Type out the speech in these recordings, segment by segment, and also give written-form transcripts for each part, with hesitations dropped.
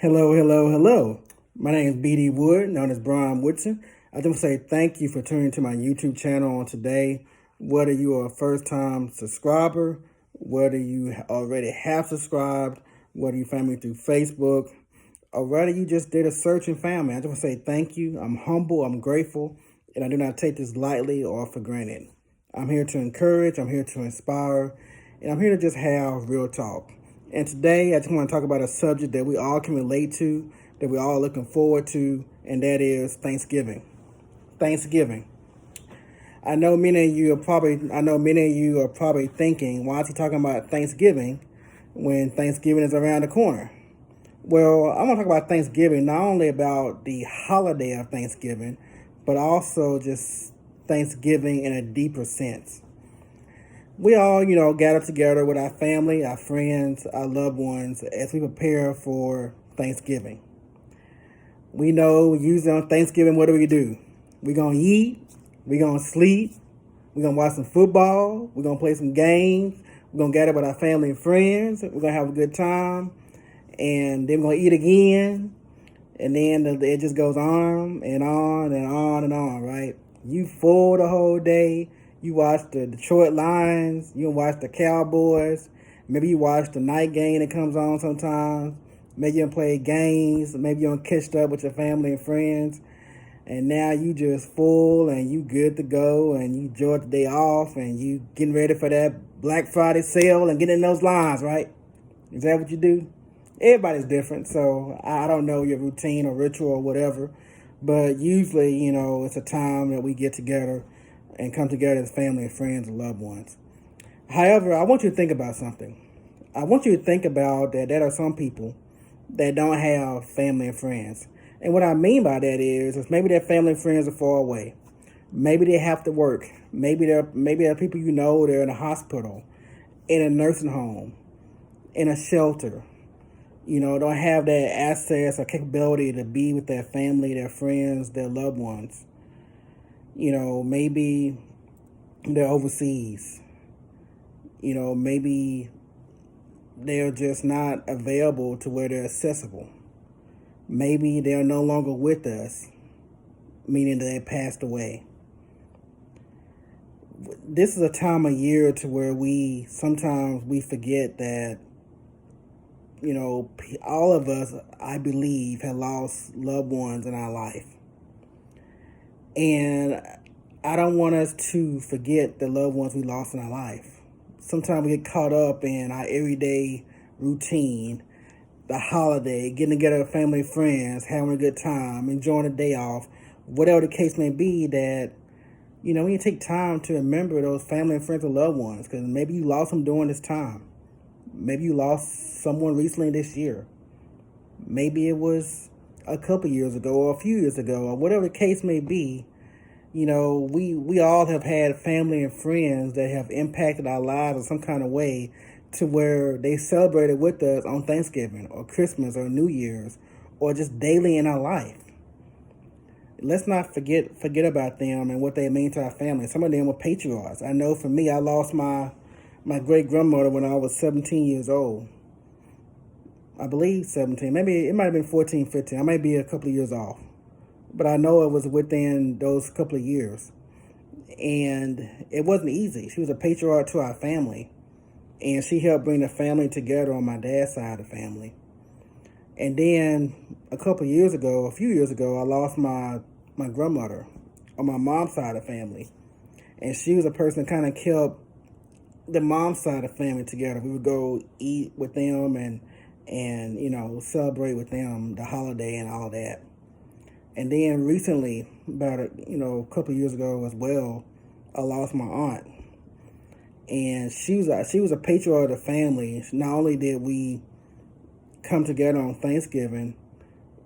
Hello, hello, hello. My name is BD Wood, known as Brian Woodson. I just want to say thank you for tuning to my YouTube channel on today. Whether you are a first-time subscriber, whether you already have subscribed, whether you found me through Facebook, or whether you just did a search and found me, I just want to say thank you. I'm humble, I'm grateful, and I do not take this lightly or for granted. I'm here to encourage, I'm here to inspire, and I'm here to just have real talk. And today, I just want to talk about a subject that we all can relate to, that we're all looking forward to, and that is Thanksgiving. Thanksgiving. I know many of you are probably thinking, why is he talking about Thanksgiving when Thanksgiving is around the corner? Well, I want to talk about Thanksgiving, not only about the holiday of Thanksgiving, but also just Thanksgiving in a deeper sense. We all, gather together with our family, our friends, our loved ones as we prepare for Thanksgiving. We know usually on Thanksgiving, what do? We're going to eat, we're going to sleep, we're going to watch some football, we're going to play some games, we're going to gather with our family and friends, we're going to have a good time, and then we're going to eat again, and then it just goes on and on and on and on, right? You full the whole day. You watch the Detroit Lions. You watch the Cowboys. Maybe you watch the night game that comes on sometimes. Maybe you play games. Maybe you catch up with your family and friends. And now you just full and you good to go and you enjoy the day off and you getting ready for that Black Friday sale and getting in those lines, right? Is that what you do? Everybody's different, so I don't know your routine or ritual or whatever. But usually, it's a time that we get together and come together as family and friends and loved ones. However, I want you to think about something. I want you to think about that there are some people that don't have family and friends. And what I mean by that is maybe their family and friends are far away. Maybe they have to work. Maybe there are people they're in a hospital, in a nursing home, in a shelter. Don't have that access or capability to be with their family, their friends, their loved ones. Maybe they're overseas. Maybe they're just not available to where they're accessible. Maybe they're no longer with us, meaning they passed away. This is a time of year to where sometimes we forget that, all of us, I believe, have lost loved ones in our life. And I don't want us to forget the loved ones we lost in our life. Sometimes we get caught up in our everyday routine, the holiday, getting together with family and friends, having a good time, enjoying the day off, whatever the case may be, that, we need to take time to remember those family and friends and loved ones, because maybe you lost them during this time. Maybe you lost someone recently this year. Maybe it was a couple years ago or a few years ago or whatever the case may be. We all have had family and friends that have impacted our lives in some kind of way to where they celebrated with us on Thanksgiving or Christmas or New Year's or just daily in our life. Let's not forget about them and what they mean to our family. Some of them were patriarchs. I know for me, I lost my great-grandmother when I was 17 years old. I believe 17. Maybe it might have been 14, 15. I might be a couple of years off. But I know it was within those couple of years. And it wasn't easy. She was a patriarch to our family. And she helped bring the family together on my dad's side of the family. And then a few years ago, I lost my grandmother on my mom's side of the family. And she was a person that kind of kept the mom's side of the family together. We would go eat with them and celebrate with them the holiday and all that. And then recently, about a couple of years ago as well, I lost my aunt. And she was a patriarch of the family. Not only did we come together on Thanksgiving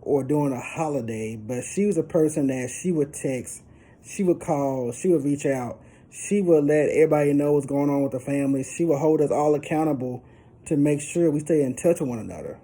or during a holiday, but she was a person that she would text, she would call, she would reach out. She would let everybody know what's going on with the family. She would hold us all accountable to make sure we stay in touch with one another.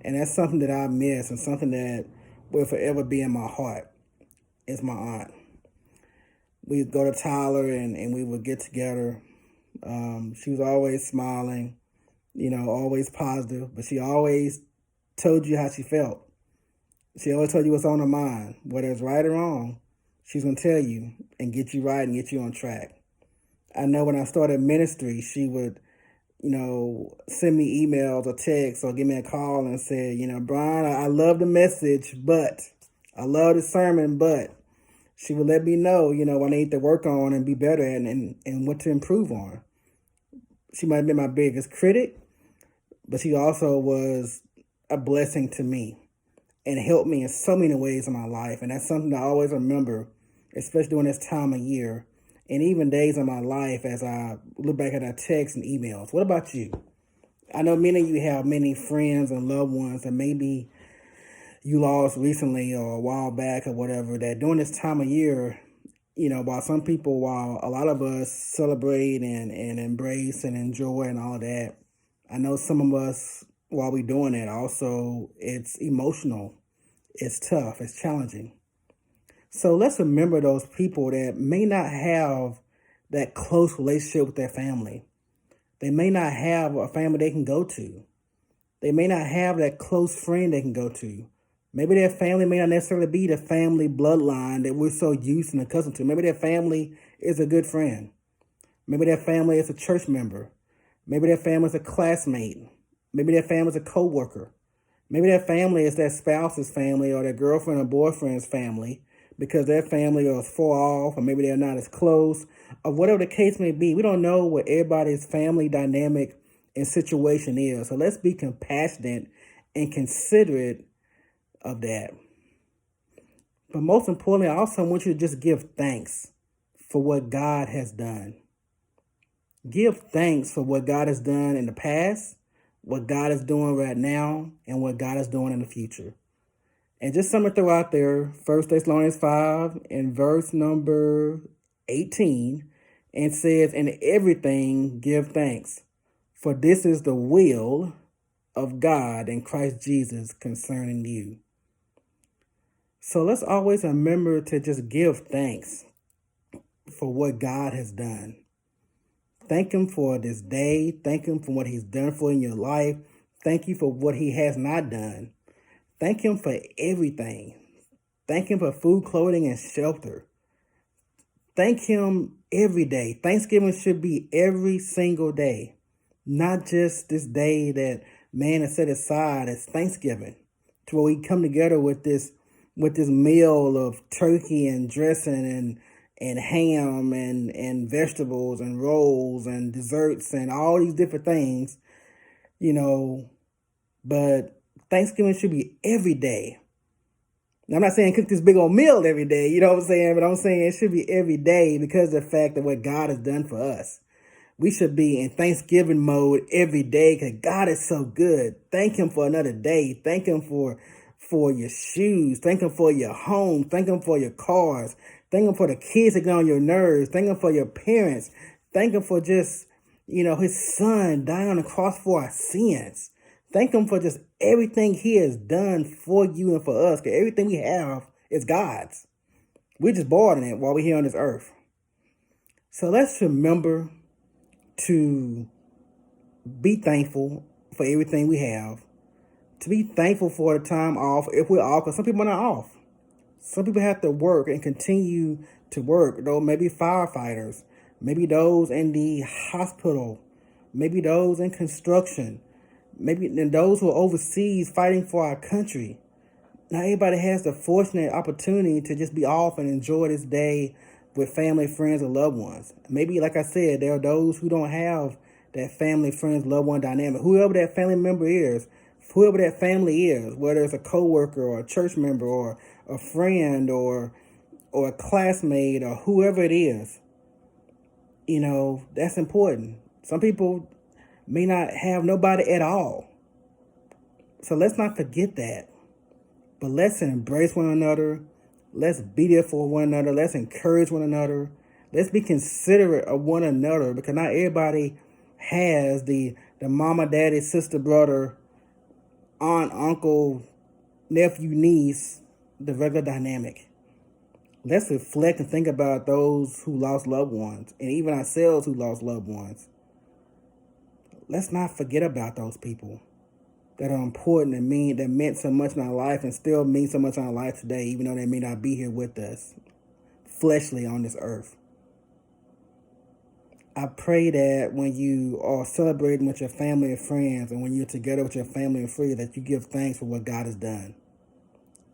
And that's something that I miss and something that will forever be in my heart. It's my aunt. We'd go to Tyler and we would get together. She was always smiling, always positive, but she always told you how she felt. She always told you what's on her mind, whether it's right or wrong. She's going to tell you and get you right and get you on track. I know when I started ministry, she would, send me emails or texts or give me a call and say, Brian, I love the message, but I love the sermon, but she would let me know, what I need to work on and be better at and what to improve on. She might have been my biggest critic, but she also was a blessing to me and helped me in so many ways in my life. And that's something I always remember, especially during this time of year and even days of my life as I look back at our texts and emails. What about you? I know many of you have many friends and loved ones that maybe you lost recently or a while back or whatever, that during this time of year, while a lot of us celebrate and embrace and enjoy and all of that, I know some of us, while we're doing that, also, it's emotional, it's tough, it's challenging. So let's remember those people that may not have that close relationship with their family. They may not have a family they can go to. They may not have that close friend they can go to. Maybe their family may not necessarily be the family bloodline that we're so used and accustomed to. Maybe their family is a good friend. Maybe their family is a church member. Maybe their family is a classmate. Maybe their family is a coworker. Maybe their family is their spouse's family or their girlfriend or boyfriend's family because their family is far off, or maybe they're not as close, or whatever the case may be. We don't know what everybody's family dynamic and situation is. So let's be compassionate and considerate of that. But most importantly, I also want you to just give thanks for what God has done. Give thanks for what God has done in the past, what God is doing right now, and what God is doing in the future. And just something to throw out there, 1 Thessalonians 5 and verse number 18, and says, "In everything give thanks, for this is the will of God in Christ Jesus concerning you." So let's always remember to just give thanks for what God has done. Thank Him for this day. Thank Him for what He's done for in your life. Thank you for what He has not done. Thank Him for everything. Thank Him for food, clothing, and shelter. Thank Him every day. Thanksgiving should be every single day, not just this day that man has set aside as Thanksgiving, to where we come together with this meal of turkey and dressing and ham and vegetables and rolls and desserts and all these different things, but Thanksgiving should be every day. Now, I'm not saying cook this big old meal every day, you know what I'm saying? But I'm saying it should be every day because of the fact that what God has done for us. We should be in Thanksgiving mode every day because God is so good. Thank Him for another day. Thank Him for your shoes. Thank Him for your home. Thank Him for your cars. Thank Him for the kids that get on your nerves. Thank Him for your parents. Thank Him for just, His Son dying on the cross for our sins. Thank Him for just everything He has done for you and for us. Because everything we have is God's. We're just born in it while we're here on this earth. So let's remember to be thankful for everything we have. To be thankful for the time off, if we're off, because some people are not off. Some people have to work and continue to work, though maybe firefighters, maybe those in the hospital, maybe those in construction, maybe those who are overseas fighting for our country. Not everybody has the fortunate opportunity to just be off and enjoy this day with family, friends, and loved ones. Maybe, like I said, there are those who don't have that family, friends, loved one dynamic. Whoever that family member is, whoever that family is, whether it's a coworker or a church member or a friend or a classmate or whoever it is, that's important. Some people may not have nobody at all. So let's not forget that. But let's embrace one another. Let's be there for one another. Let's encourage one another. Let's be considerate of one another because not everybody has the mama, daddy, sister, brother, aunt, uncle, nephew, niece, the regular dynamic. Let's reflect and think about those who lost loved ones and even ourselves who lost loved ones. Let's not forget about those people. that are important and that meant so much in our life and still mean so much in our life today, even though they may not be here with us, fleshly on this earth. I pray that when you are celebrating with your family and friends, and when you're together with your family and friends, that you give thanks for what God has done.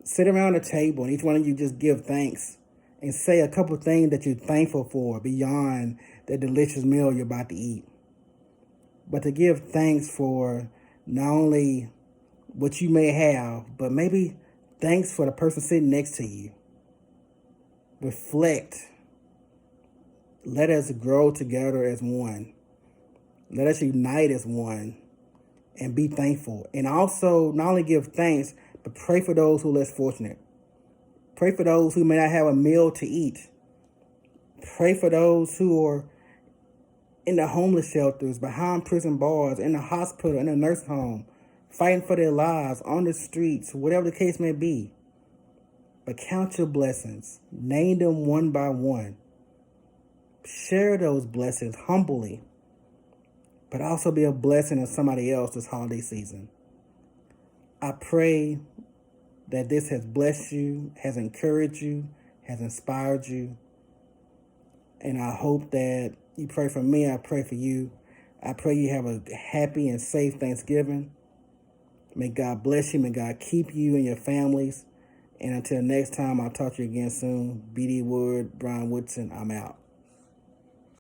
Sit around the table and each one of you just give thanks and say a couple things that you're thankful for beyond the delicious meal you're about to eat. But to give thanks for not only what you may have, but maybe thanks for the person sitting next to you. Reflect. Let us grow together as one. Let us unite as one and be thankful. And also not only give thanks, but pray for those who are less fortunate. Pray for those who may not have a meal to eat. Pray for those who are in the homeless shelters, behind prison bars, in the hospital, in the nursing home, fighting for their lives, on the streets, whatever the case may be. But count your blessings. Name them one by one. Share those blessings humbly, but also be a blessing to somebody else this holiday season. I pray that this has blessed you, has encouraged you, has inspired you. And I hope that you pray for me. I pray for you. I pray you have a happy and safe Thanksgiving. May God bless you. May God keep you and your families. And until next time, I'll talk to you again soon. B.D. Wood, Brian Woodson, I'm out.